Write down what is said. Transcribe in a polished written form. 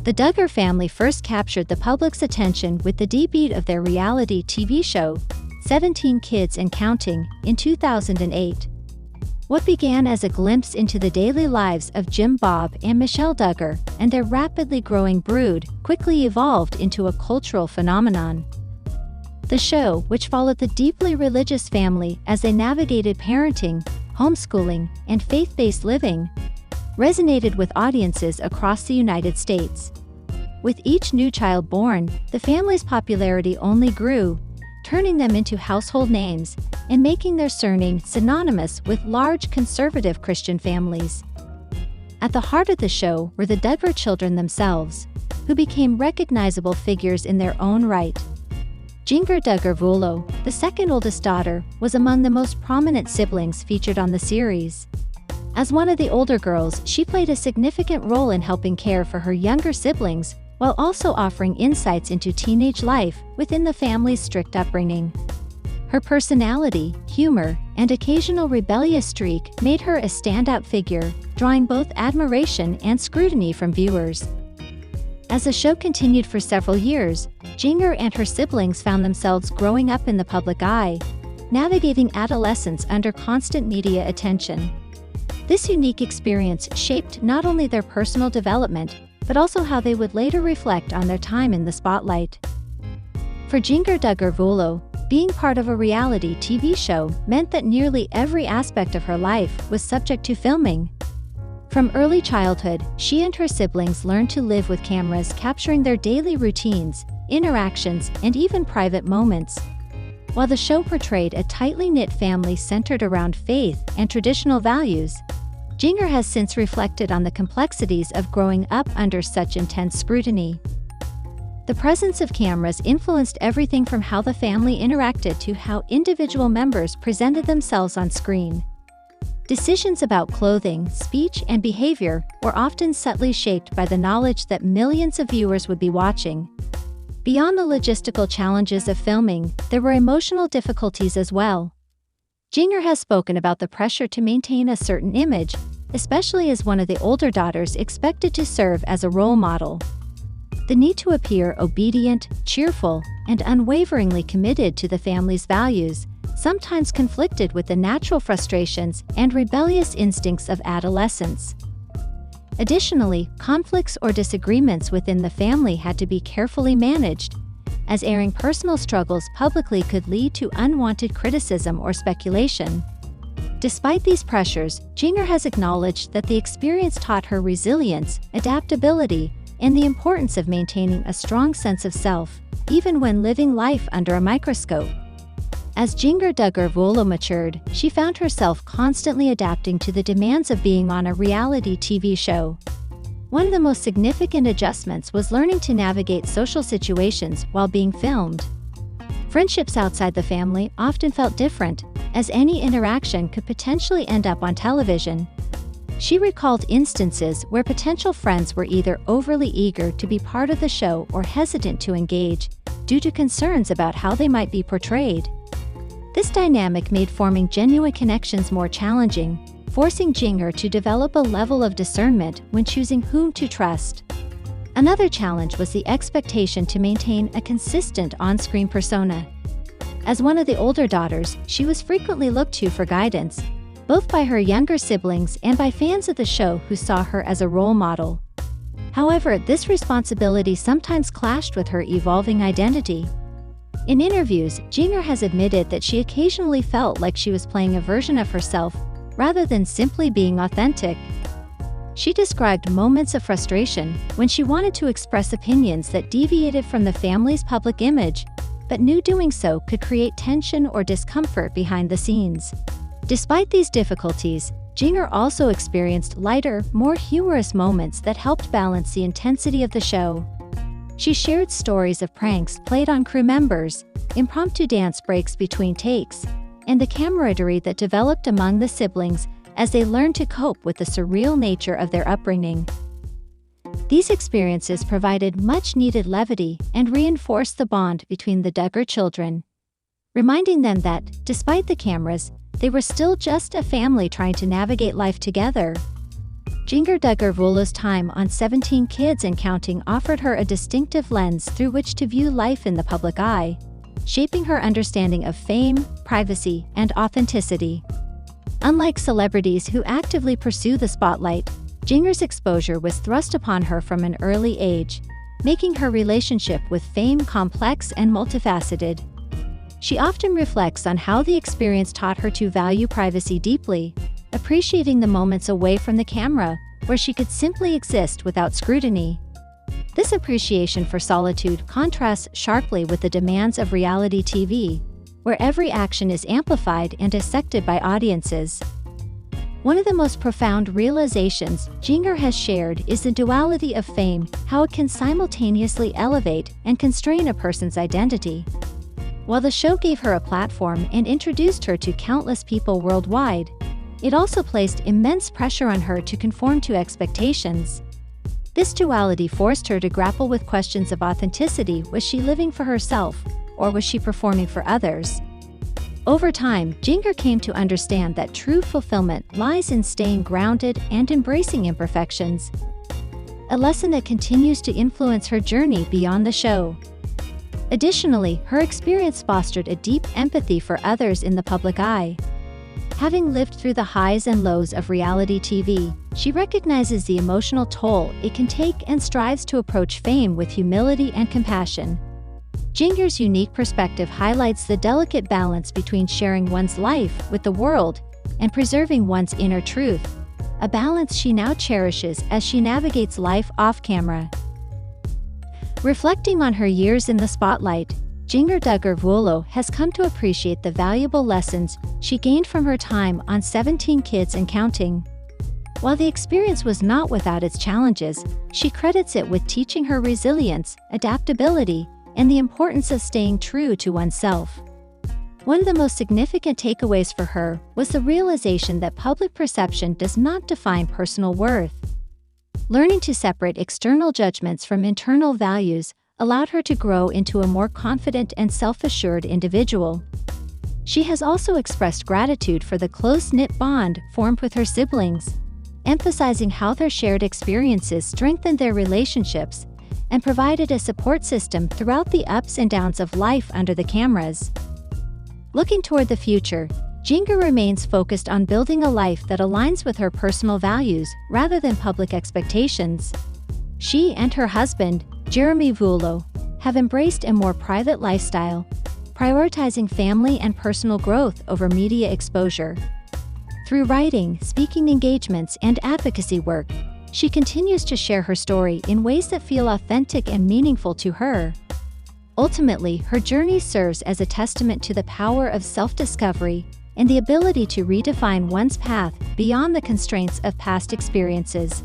The Duggar family first captured the public's attention with the debut of their reality TV show, 17 Kids and Counting, in 2008. What began as a glimpse into the daily lives of Jim Bob and Michelle Duggar and their rapidly growing brood quickly evolved into a cultural phenomenon. The show, which followed the deeply religious family as they navigated parenting, homeschooling, and faith-based living, resonated with audiences across the United States. With each new child born, the family's popularity only grew, turning them into household names and making their surname synonymous with large conservative Christian families. At the heart of the show were the Duggar children themselves, who became recognizable figures in their own right. Jinger Duggar, the second oldest daughter, was among the most prominent siblings featured on the series. As one of the older girls, she played a significant role in helping care for her younger siblings, while also offering insights into teenage life within the family's strict upbringing. Her personality, humor, and occasional rebellious streak made her a standout figure, drawing both admiration and scrutiny from viewers. As the show continued for several years, Jinger and her siblings found themselves growing up in the public eye, navigating adolescence under constant media attention. This unique experience shaped not only their personal development, but also how they would later reflect on their time in the spotlight. For Jinger Duggar, being part of a reality TV show meant that nearly every aspect of her life was subject to filming. From early childhood, she and her siblings learned to live with cameras capturing their daily routines, interactions, and even private moments. While the show portrayed a tightly knit family centered around faith and traditional values, Jinger has since reflected on the complexities of growing up under such intense scrutiny. The presence of cameras influenced everything from how the family interacted to how individual members presented themselves on screen. Decisions about clothing, speech, and behavior were often subtly shaped by the knowledge that millions of viewers would be watching. Beyond the logistical challenges of filming, there were emotional difficulties as well. Jinger has spoken about the pressure to maintain a certain image, especially as one of the older daughters expected to serve as a role model. The need to appear obedient, cheerful, and unwaveringly committed to the family's values sometimes conflicted with the natural frustrations and rebellious instincts of adolescence. Additionally, conflicts or disagreements within the family had to be carefully managed, as airing personal struggles publicly could lead to unwanted criticism or speculation. Despite these pressures, Jinger has acknowledged that the experience taught her resilience, adaptability, and the importance of maintaining a strong sense of self, even when living life under a microscope. As Jinger Duggar matured, she found herself constantly adapting to the demands of being on a reality TV show. One of the most significant adjustments was learning to navigate social situations while being filmed. Friendships outside the family often felt different, as any interaction could potentially end up on television. She recalled instances where potential friends were either overly eager to be part of the show or hesitant to engage, due to concerns about how they might be portrayed. This dynamic made forming genuine connections more challenging, forcing Jinger to develop a level of discernment when choosing whom to trust. Another challenge was the expectation to maintain a consistent on-screen persona. As one of the older daughters, she was frequently looked to for guidance, both by her younger siblings and by fans of the show who saw her as a role model. However, this responsibility sometimes clashed with her evolving identity. In interviews, Jinger has admitted that she occasionally felt like she was playing a version of herself rather than simply being authentic. She described moments of frustration when she wanted to express opinions that deviated from the family's public image, but knew doing so could create tension or discomfort behind the scenes. Despite these difficulties, Jinger also experienced lighter, more humorous moments that helped balance the intensity of the show. She shared stories of pranks played on crew members, impromptu dance breaks between takes, and the camaraderie that developed among the siblings as they learned to cope with the surreal nature of their upbringing. These experiences provided much-needed levity and reinforced the bond between the Duggar children, reminding them that, despite the cameras, they were still just a family trying to navigate life together. Jinger Duggar's time on 17 Kids and Counting offered her a distinctive lens through which to view life in the public eye, shaping her understanding of fame, privacy, and authenticity. Unlike celebrities who actively pursue the spotlight, Jinger's exposure was thrust upon her from an early age, making her relationship with fame complex and multifaceted. She often reflects on how the experience taught her to value privacy deeply, appreciating the moments away from the camera, where she could simply exist without scrutiny. This appreciation for solitude contrasts sharply with the demands of reality TV, where every action is amplified and dissected by audiences. One of the most profound realizations Jinger has shared is the duality of fame, how it can simultaneously elevate and constrain a person's identity. While the show gave her a platform and introduced her to countless people worldwide, it also placed immense pressure on her to conform to expectations. This duality forced her to grapple with questions of authenticity. Was she living for herself, or was she performing for others? Over time, Jinger came to understand that true fulfillment lies in staying grounded and embracing imperfections, a lesson that continues to influence her journey beyond the show. Additionally, her experience fostered a deep empathy for others in the public eye. Having lived through the highs and lows of reality TV, she recognizes the emotional toll it can take and strives to approach fame with humility and compassion. Jinger's unique perspective highlights the delicate balance between sharing one's life with the world and preserving one's inner truth, a balance she now cherishes as she navigates life off-camera. Reflecting on her years in the spotlight, Jinger Duggar has come to appreciate the valuable lessons she gained from her time on 17 Kids and Counting. While the experience was not without its challenges, she credits it with teaching her resilience, adaptability, and the importance of staying true to oneself. One of the most significant takeaways for her was the realization that public perception does not define personal worth. Learning to separate external judgments from internal values allowed her to grow into a more confident and self-assured individual. She has also expressed gratitude for the close-knit bond formed with her siblings, emphasizing how their shared experiences strengthened their relationships and provided a support system throughout the ups and downs of life under the cameras. Looking toward the future, Jinger remains focused on building a life that aligns with her personal values rather than public expectations. She and her husband, Jeremy Vuolo, have embraced a more private lifestyle, prioritizing family and personal growth over media exposure. Through writing, speaking engagements, and advocacy work, she continues to share her story in ways that feel authentic and meaningful to her. Ultimately, her journey serves as a testament to the power of self-discovery and the ability to redefine one's path beyond the constraints of past experiences.